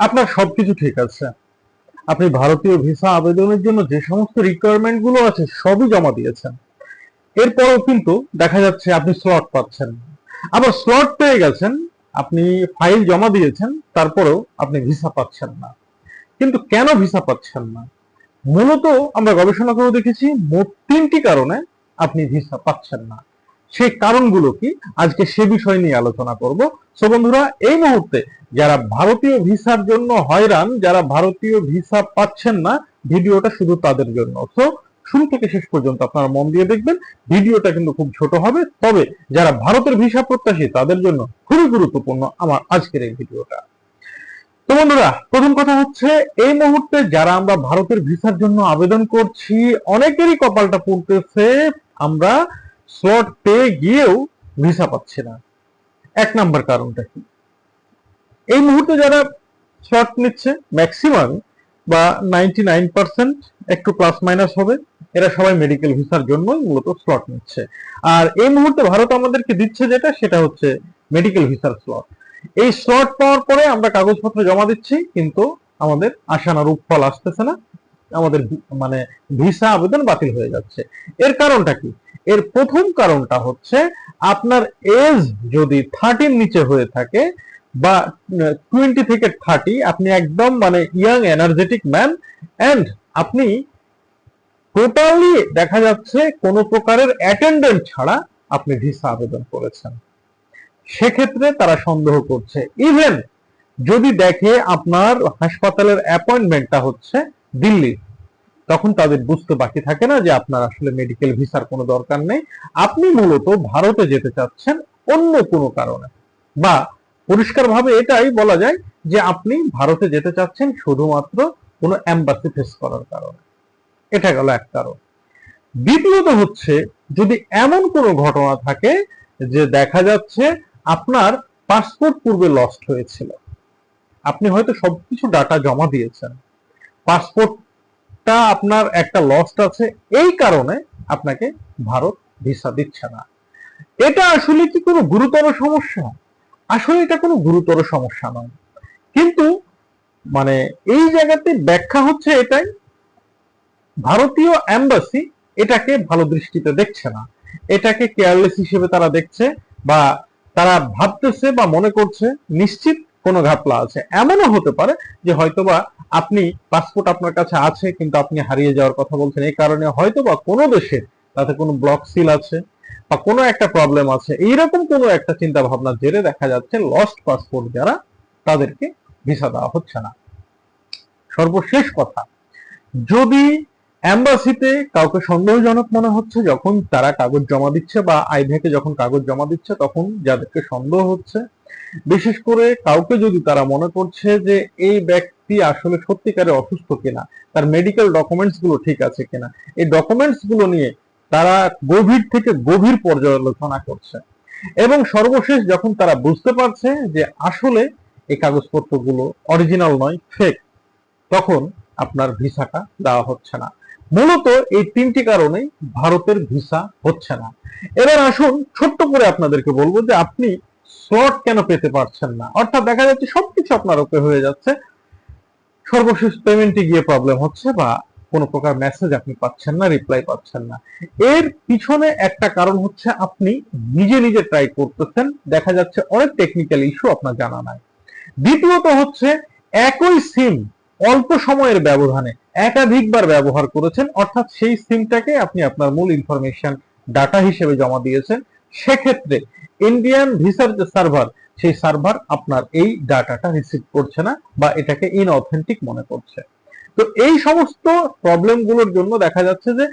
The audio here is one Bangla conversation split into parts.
আপনার সবকিছু ঠিক আছে, আপনি ভারতীয় ভিসা আবেদনের জন্য যে সমস্ত রিকোয়ারমেন্ট গুলো আছে সবই জমা দিয়েছেন, এরপরও কিন্তু দেখা যাচ্ছে আপনি স্লট পাচ্ছেন না। আবার স্লট পেয়ে গেছেন, আপনি ফাইল জমা দিয়েছেন, তারপরেও আপনি ভিসা পাচ্ছেন না। কিন্তু কেন ভিসা পাচ্ছেন না? মূলত আমরা গবেষণা করে দেখেছি মোট 3টি কারণে আপনি ভিসা পাচ্ছেন না। সেই কারণগুলো কি, আজকে সে বিষয় নিয়ে আলোচনা করব। সো বন্ধুরা, এই মুহূর্তে যারা ভারতীয় ভিসার জন্য হয়রান, যারা ভারতীয় ভিসা পাচ্ছেন না, ভিডিওটা শুধু তাদের জন্য। সো শুরু থেকে শেষ পর্যন্ত আপনারা মন দিয়ে দেখবেন। ভিডিওটা কিন্তু খুব ছোট হবে, তবে যারা ভারতের ভিসা প্রত্যাশী তাদের জন্য খুবই গুরুত্বপূর্ণ আমার আজকের এই ভিডিওটা। তো বন্ধুরা, প্রথম কথা হচ্ছে, এই মুহূর্তে যারা আমরা ভারতের ভিসার জন্য আবেদন করছি, অনেকেরই কপালটা পুড়তেছে, আমরা স্লট পেয়ে গিয়েও ভিসা পাচ্ছি না। এক নাম্বার কারণটা কি? এই মুহূর্তে যারা স্লট নিচ্ছে, ম্যাক্সিমাম বা 99%, একটু প্লাস মাইনাস হবে, এরা সবাই মেডিকেল ভিসার জন্য মূলত স্লট নিচ্ছে। আর এই মুহূর্তে ভারত আমাদেরকে দিচ্ছে যেটা, সেটা হচ্ছে মেডিকেল ভিসার স্লট। এই স্লট পাওয়ার পরে আমরা কাগজপত্র জমা দিচ্ছি, কিন্তু আমাদের আশানুরূপ ফল আসতেছে না, আমাদের মানে ভিসা আবেদন বাতিল হয়ে যাচ্ছে। এর কারণটা কি? এর প্রথম কারণটা হচ্ছে, আপনার এজ যদি 30 নিচে হয়ে থাকে বা 20 থেকে 30, আপনি একদম মানে ইয়াং এনার্জেটিক ম্যান, এন্ড আপনি টোটালি দেখা যাচ্ছে কোনো প্রকারের অ্যাটেন্ডেন্ট ছাড়া আপনি ভিসা আবেদন করেছেন, সেক্ষেত্রে তারা সন্দেহ করছে। ইভেন যদি দেখে আপনার হাসপাতালের অ্যাপয়েন্টমেন্টটা হচ্ছে দিল্লি, তখন তাদের বুঝতে বাকি থাকে না যে আপনার আসলে মেডিকেল ভিসার কোনো দরকার নেই, আপনি মূলত ভারতে যেতে চাচ্ছেন অন্য কোনো কারণে, বা পরিষ্কারভাবে এটাই বলা যায় যে আপনি ভারতে যেতে চাচ্ছেন শুধুমাত্র কোনো এম্বাসি ফেস করার কারণে। এটা গেল এক কারণ। দ্বিতীয়ত হচ্ছে, যদি এমন কোনো ঘটনা থাকে যে দেখা যাচ্ছে আপনার পাসপোর্ট পূর্বে লস্ট হয়েছিল, আপনি হয়তো সবকিছু ডাটা জমা দিয়েছেন, পাসপোর্টটা আপনার একটা লস্ট আছে, এই কারণে আপনাকে ভারত ভিসা দিচ্ছে না। এটা আসলে কি কোনো গুরুতর সমস্যা? আসলে এটা কোনো গুরুতর সমস্যা নয়, কিন্তু মানে এই জায়গাতে ব্যাখ্যা হচ্ছে এটাই, ভারতীয় এম্বাসি এটাকে ভালো দৃষ্টিতে দেখছে না, এটাকে কেয়ারলেস হিসেবে তারা দেখছে, বা তারা ভাবতেছে বা মনে করছে নিশ্চিত কোনো ঘাপলা আছে। এমনও হতে পারে যে হয়তোবা আপনি পাসপোর্ট আপনার কাছে আছে, কিন্তু আপনি হারিয়ে যাওয়ার কথা বলছেন, এই কারণে হয়তোবা কোনো দেশে তাতে কোনো ব্লক সিল আছে বা কোনো একটা প্রবলেম আছে, এইরকম কোনো একটা চিন্তা ভাবনার জেরে দেখা যাচ্ছে লস্ট পাসপোর্ট যারা, তাদেরকে ভিসা দেওয়া হচ্ছে না। সর্বশেষ কথা, যদি এম্বাসিতে কাউকে সন্দেহজনক মনে হচ্ছে, যখন তারা কাগজ জমা দিচ্ছে বা আইভেকে যখন কাগজ জমা দিচ্ছে, তখন যাদেরকে সন্দেহ হচ্ছে, বিশেষ করে কাউকে যদি তারা মনে করছে যে এই ব্যক্তি আসলে সত্যিকারে অসুস্থ কিনা, তার মেডিকেল ডকুমেন্টস গুলো ঠিক আছে কিনা, এই ডকুমেন্টস গুলো নিয়ে তারা গভীর থেকে গভীর পর্যালোচনা করছে, এবং সর্বশেষ যখন তারা বুঝতে পারছে যে আসলে এই কাগজপত্রগুলো অরিজিনাল নয়, ফেক, তখন আপনার ভিসাটা দেওয়া হচ্ছে না। মূলত এই 3টি কারণেই ভারতের ভিসা হচ্ছে না। এবার আসুন ছোট্ট করে আপনাদেরকে বলবো যে আপনি স্লট কেন পেতে পারছেন না। অর্থাৎ দেখা যাচ্ছে সবকিছু আপনার ওকে হয়ে যাচ্ছে, সর্বশেষ পেমেন্টে গিয়ে প্রবলেম হচ্ছে, বা কোনো প্রকার মেসেজ আপনি পাচ্ছেন না, রিপ্লাই পাচ্ছেন না। এর পিছনে একটা কারণ হচ্ছে, আপনি নিজে নিজে ট্রাই করতেছেন, দেখা যাচ্ছে অনেক টেকনিক্যাল ইস্যু আপনার জানা নাই। দ্বিতীয়ত হচ্ছে, একই সিম অল্প সময়ের ব্যবধানে একাধিকবার ব্যবহার করেছেন, অর্থাৎ সেই সিমটাকে আপনি আপনার মূল ইনফরমেশন ডাটা হিসেবে জমা দিয়েছেন, সেক্ষেত্রে ইন্ডিয়ান ভিসার যে সার্ভার, সেই সার্ভার আপনার এই ডাটাটা রিসিভ করছে না, বা এটাকে ইনঅথেন্টিক মনে করছে। তো এই সমস্ত প্রবলেম গুলোর জন্য দেখা যাচ্ছে যে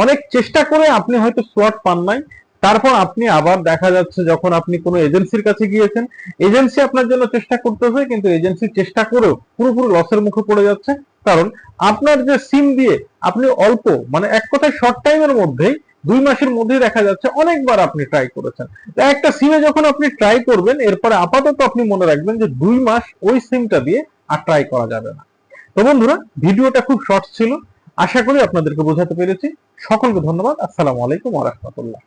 অনেক চেষ্টা করে আপনি হয়তো স্লট পান নাই, তারপর আপনি আবার দেখা যাচ্ছে যখন আপনি কোনো এজেন্সির কাছে গিয়েছেন, এজেন্সি আপনার জন্য চেষ্টা করতেছে, কিন্তু এজেন্সি চেষ্টা করেও পুরোপুরি লসের মুখে পড়ে যাচ্ছে, কারণ আপনার যে সিম দিয়ে আপনি অল্প মানে এক কথায় শর্ট টাইমের মধ্যেই 2 মাসের মধ্যেই দেখা যাচ্ছে অনেকবার আপনি ট্রাই করেছেন। তো একটা সিমে যখন আপনি ট্রাই করবেন, এরপরে আপাতত আপনি মনে রাখবেন যে 2 মাস ওই সিমটা দিয়ে আর ট্রাই করা যাবে না। তো বন্ধুরা, ভিডিওটা খুব শর্ট ছিল, আশা করি আপনাদেরকে বোঝাতে পেরেছি। সকলকে ধন্যবাদ। আসসালামু আলাইকুম ওয়া রাহমাতুল্লাহ।